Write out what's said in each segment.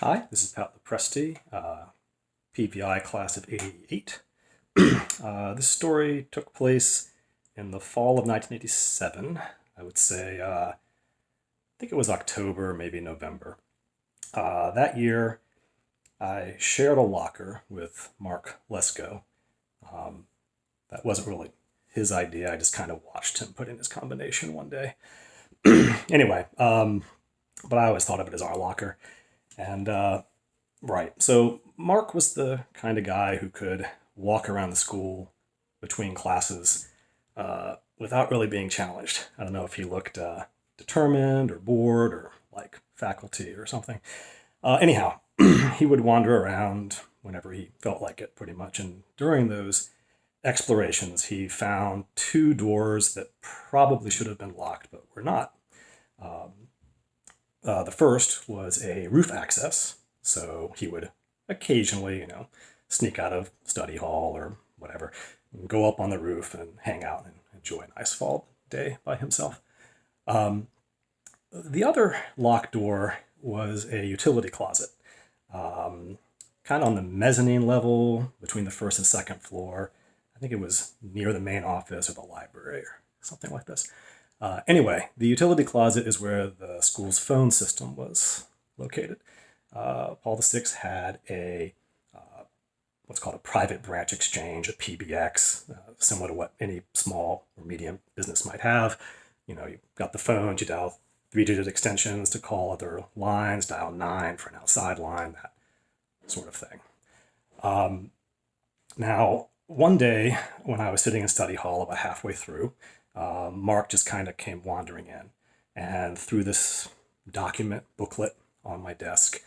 Hi, this is Pat Lepresti, PVI class of '88. This story took place in the fall of 1987. I would say, I think it was October, maybe November. That year, I shared a locker with Mark Lesko. Um, that wasn't really his idea. I just kind of watched him put in his combination one day. Anyway, but I always thought of it as our locker. And right. So Mark was the kind of guy who could walk around the school between classes without really being challenged. I don't know if he looked determined or bored or like faculty or something. Anyhow, he would wander around whenever he felt like it, pretty much. And during those explorations, he found two doors that probably should have been locked but were not. The first was a roof access, so he would occasionally, sneak out of study hall or whatever, and go up on the roof and hang out and enjoy a nice fall day by himself. Um, the other locked door was a utility closet, um, kind of on the mezzanine level between the first and second floor. I think it was near the main office or the library or something like this. Anyway, the utility closet is where the school's phone system was located. Paul VI had a what's called a private branch exchange, a PBX, similar to what any small or medium business might have. You got the phone, you dial three-digit extensions to call other lines, dial 9 for an outside line, that sort of thing. Now, one day when I was sitting in study hall about halfway through, Mark just kind of came wandering in and threw this document booklet on my desk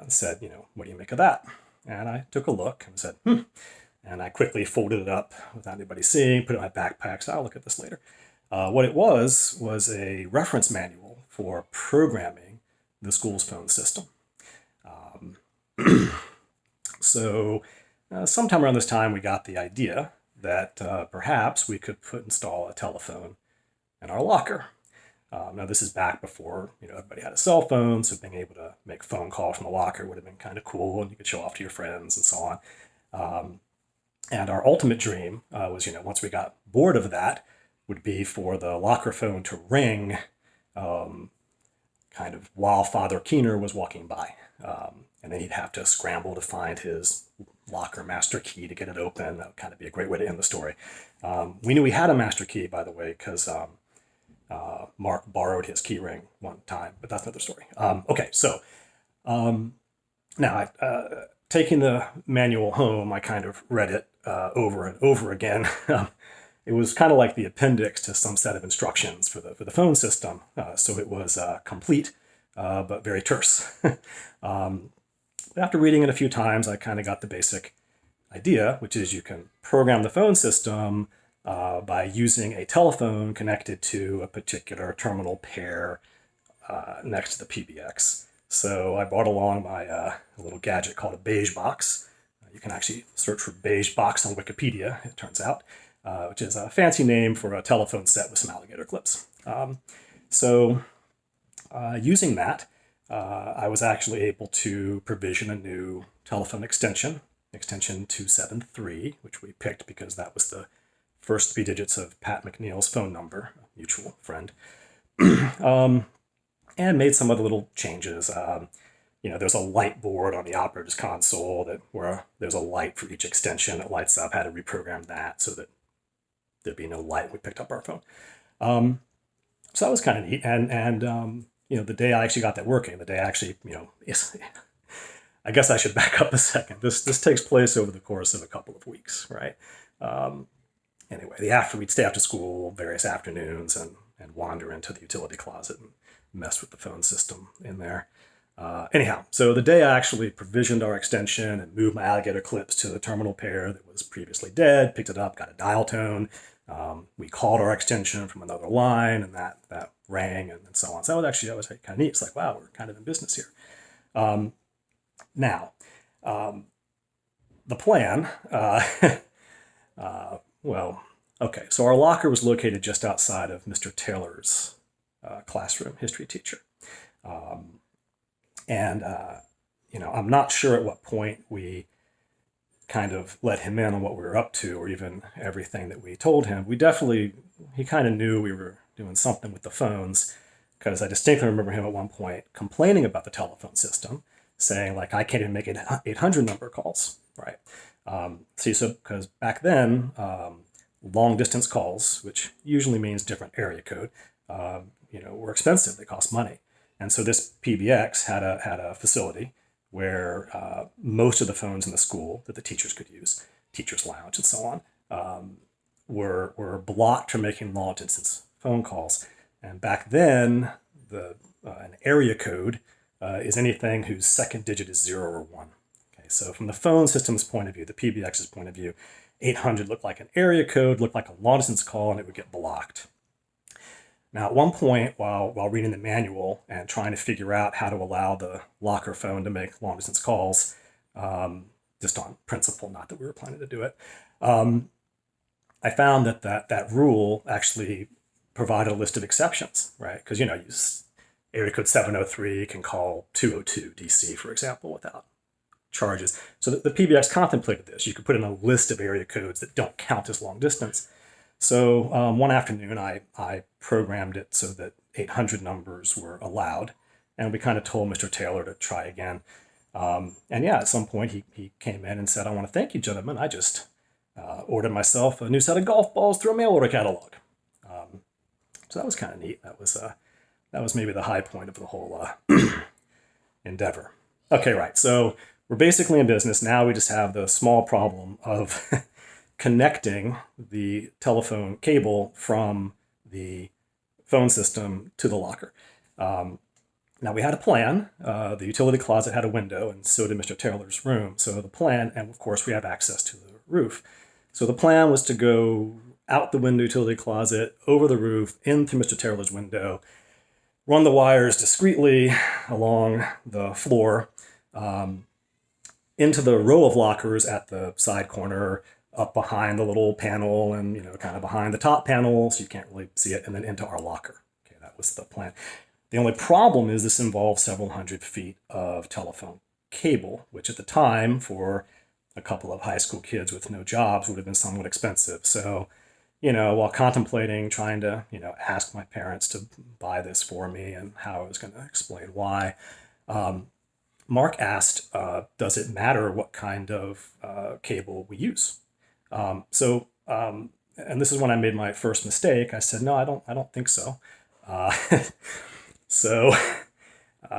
and said, what do you make of that? And I took a look and said, And I quickly folded it up without anybody seeing, put it in my backpack, so I'll look at this later. What it was a reference manual for programming the school's phone system. Um, so sometime around this time, we got the idea that perhaps we could install a telephone in our locker. Now this is back before everybody had a cell phone, so being able to make phone calls from the locker would have been kind of cool, and you could show off to your friends and so on. And our ultimate dream was, once we got bored of that, would be for the locker phone to ring, kind of while Father Keener was walking by, and then he'd have to scramble to find his locker master key to get it open. That would kind of be a great way to end the story. We knew we had a master key, by the way, because Mark borrowed his key ring one time, but that's another story. Okay, so now taking the manual home, I kind of read it over and over again. It was kind of like the appendix to some set of instructions for the phone system, so it was complete but very terse. After reading it a few times, I kind of got the basic idea, which is you can program the phone system by using a telephone connected to a particular terminal pair next to the PBX. So I brought along my little gadget called a beige box. You can actually search for beige box on Wikipedia, it turns out, which is a fancy name for a telephone set with some alligator clips. So using that, I was actually able to provision a new telephone extension 273, which we picked because that was the first three digits of Pat McNeil's phone number, a mutual friend, and made some other little changes. There's a light board on the operator's console where there's a light for each extension that lights up. Had to reprogram that so that there'd be no light when we picked up our phone. So that was kind of neat. And the day I actually got that working, the day I actually, I guess I should back up a second. This takes place over the course of a couple of weeks, right? Anyway, we'd stay after school various afternoons and wander into the utility closet and mess with the phone system in there. Anyhow, so the day I actually provisioned our extension and moved my alligator clips to the terminal pair that was previously dead, picked it up, got a dial tone. We called our extension from another line, and that rang and so on. So that was kind of neat. It's like, wow, we're kind of in business here. Now, the plan, okay, so our locker was located just outside of Mr. Taylor's classroom, history teacher. And I'm not sure at what point we kind of let him in on what we were up to, or even everything that we told him. He kind of knew we were doing something with the phones, because I distinctly remember him at one point complaining about the telephone system, saying, like, I can't even make 800 number calls, right? Because back then, long distance calls, which usually means different area code, were expensive. They cost money. And so this PBX had a facility where most of the phones in the school that the teachers could use, teachers' lounge and so on, were blocked from making long distance phone calls. And back then, an area code is anything whose second digit is 0 or 1. Okay, so from the phone system's point of view, the PBX's point of view, 800 looked like an area code, looked like a long distance call, and it would get blocked. Now, at one point, while reading the manual and trying to figure out how to allow the locker phone to make long distance calls, just on principle, not that we were planning to do it, I found that rule actually provided a list of exceptions, right? Because, area code 703 can call 202 DC, for example, without charges. So the PBX contemplated this. You could put in a list of area codes that don't count as long distance. So one afternoon, I programmed it so that 800 numbers were allowed, and we kind of told Mr. Taylor to try again. At some point, he came in and said, "I want to thank you, gentlemen. I just ordered myself a new set of golf balls through a mail order catalog." So that was kind of neat. That was maybe the high point of the whole endeavor. Okay, right. So we're basically in business. Now we just have the small problem of connecting the telephone cable from the phone system to the locker. Now we had a plan. The utility closet had a window, and so did Mr. Taylor's room. So the plan, and of course we have access to the roof. So the plan was to go out the window utility closet, over the roof, in through Mr. Taylor's window, run the wires discreetly along the floor, into the row of lockers at the side corner, up behind the little panel, and kind of behind the top panel, so you can't really see it, and then into our locker. Okay, that was the plan. The only problem is this involves several hundred feet of telephone cable, which at the time, for a couple of high school kids with no jobs, would have been somewhat expensive. So, while contemplating trying to, ask my parents to buy this for me and how I was going to explain why, Mark asked, does it matter what kind of cable we use? And this is when I made my first mistake. I said, no, I don't think so. So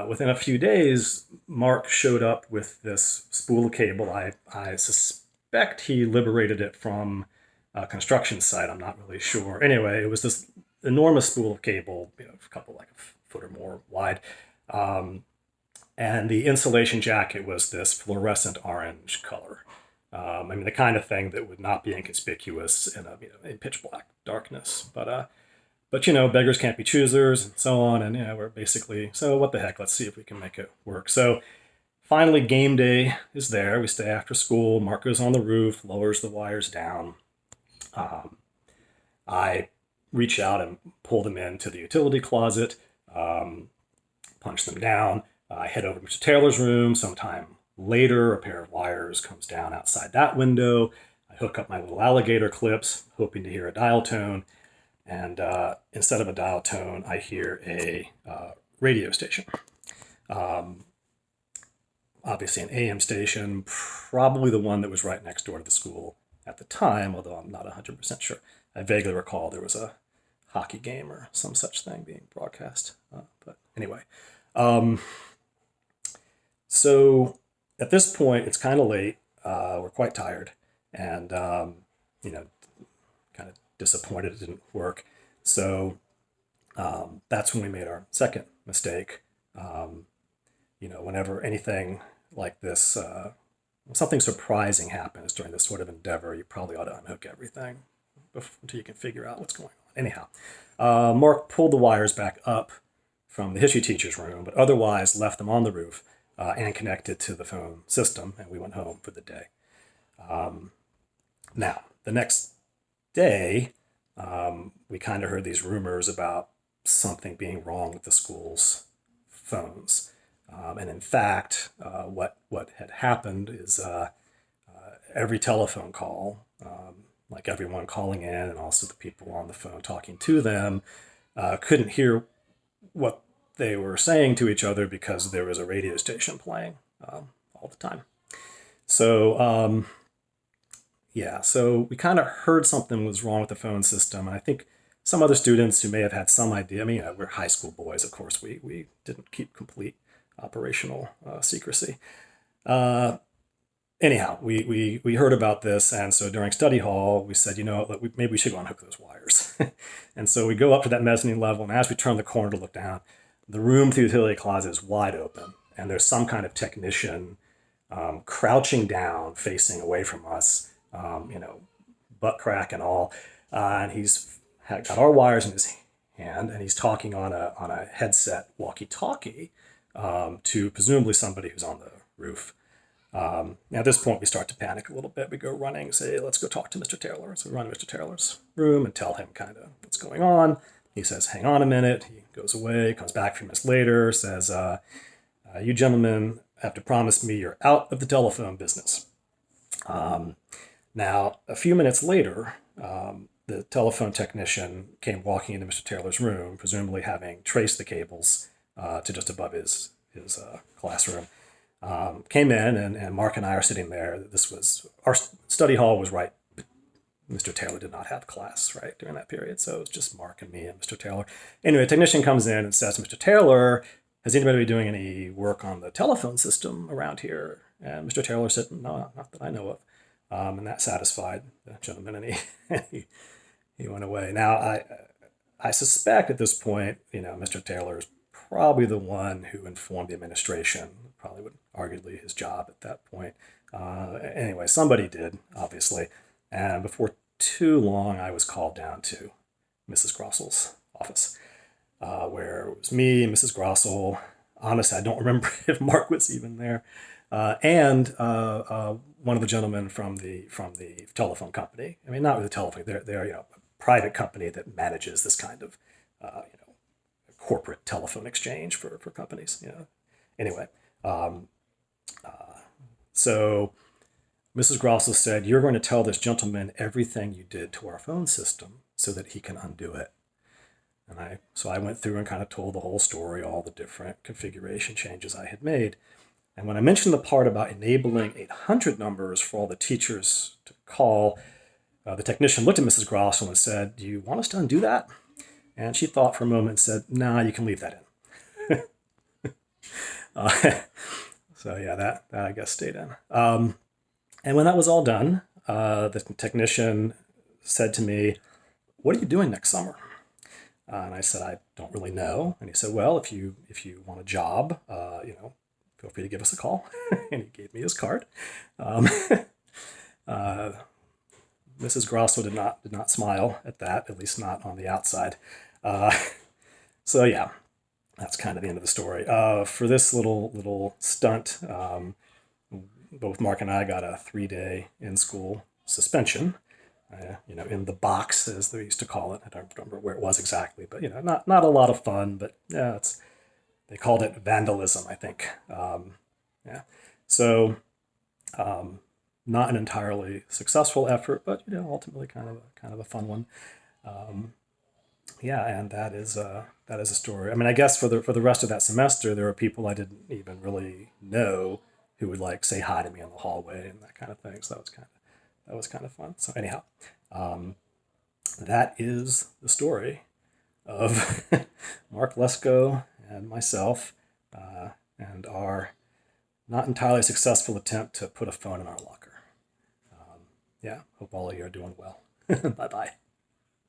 within a few days, Mark showed up with this spool of cable. I suspect he liberated it from a construction site. I'm not really sure. Anyway, it was this enormous spool of cable, a couple, like a foot or more wide. And the insulation jacket was this fluorescent orange color. The kind of thing that would not be inconspicuous in pitch black darkness. But beggars can't be choosers, and so on. And we're basically, so what the heck? Let's see if we can make it work. So finally, game day is there. We stay after school. Mark goes on the roof, lowers the wires down. I reach out and pull them into the utility closet, punch them down. I head over to Mr. Taylor's room. Sometime later, a pair of wires comes down outside that window. I hook up my little alligator clips, hoping to hear a dial tone. And instead of a dial tone, I hear a radio station. Obviously an AM station, probably the one that was right next door to the school at the time, although I'm not 100% sure. I vaguely recall there was a hockey game or some such thing being broadcast. But anyway. So at this point, it's kind of late. We're quite tired, and kind of disappointed it didn't work. So that's when we made our second mistake. Whenever anything like this, something surprising happens during this sort of endeavor, you probably ought to unhook everything until you can figure out what's going on. Anyhow, Mark pulled the wires back up from the history teacher's room, but otherwise left them on the roof and connected to the phone system, and we went home for the day. Now, the next day, we kind of heard these rumors about something being wrong with the school's phones. And in fact, what had happened is every telephone call, like everyone calling in and also the people on the phone talking to them, couldn't hear what they were saying to each other because there was a radio station playing all the time. So so we kind of heard something was wrong with the phone system. And I think some other students who may have had some idea, I mean, we're high school boys, of course, we didn't keep complete operational secrecy. Anyhow, we heard about this, and so during study hall, we said, maybe we should go unhook those wires. And so we go up to that mezzanine level, and as we turn the corner to look down, the room through the utility closet is wide open, and there's some kind of technician crouching down, facing away from us, butt crack and all, and he's got our wires in his hand, and he's talking on a headset walkie-talkie to presumably somebody who's on the roof. At this point, we start to panic a little bit. We go running, say, let's go talk to Mr. Taylor. So we run to Mr. Taylor's room and tell him kind of what's going on. He says, hang on a minute. He goes away, comes back a few minutes later, says, you gentlemen have to promise me you're out of the telephone business. Now, a few minutes later, the telephone technician came walking into Mr. Taylor's room, presumably having traced the cables to just above his classroom. Came in, and Mark and I are sitting there. Our study hall was right. Mr. Taylor did not have class, right, during that period. So it was just Mark and me and Mr. Taylor. Anyway, a technician comes in and says, Mr. Taylor, has anybody been doing any work on the telephone system around here? And Mr. Taylor said, no, not that I know of. And that satisfied the gentleman, and he went away. Now, I suspect at this point, Mr. Taylor is probably the one who informed the administration. Probably would arguably his job at that point. Anyway, somebody did, obviously. And before too long, I was called down to Mrs. Grossel's office, where it was me and Mrs. Grossel. Honestly, I don't remember if Mark was even there. And one of the gentlemen from the telephone company. I mean, not really the telephone. They're a private company that manages this kind of corporate telephone exchange for companies. Anyway, so Mrs. Grossel said, you're going to tell this gentleman everything you did to our phone system so that he can undo it. And so I went through and kind of told the whole story, all the different configuration changes I had made. And when I mentioned the part about enabling 800 numbers for all the teachers to call, the technician looked at Mrs. Grossel and said, do you want us to undo that? And she thought for a moment and said, nah, you can leave that in. So yeah, that I guess stayed in. And when that was all done, the technician said to me, what are you doing next summer? And I said, I don't really know. And he said, well, if you want a job, feel free to give us a call. And he gave me his card. Mrs. Grosso did not smile at that, at least not on the outside. So yeah, that's kind of the end of the story. For this little stunt, both Mark and I got a 3-day in-school suspension. In the box, as they used to call it. I don't remember where it was exactly, but not a lot of fun. But yeah, they called it vandalism, I think. So not an entirely successful effort, but ultimately kind of a fun one. And that is a story. I mean, I guess for the rest of that semester, there were people I didn't even really know who would say hi to me in the hallway and that kind of thing. So that was kind of fun. So anyhow, that is the story of Mark Lesko and myself, and our not entirely successful attempt to put a phone in our locker. Hope all of you are doing well. Bye-bye.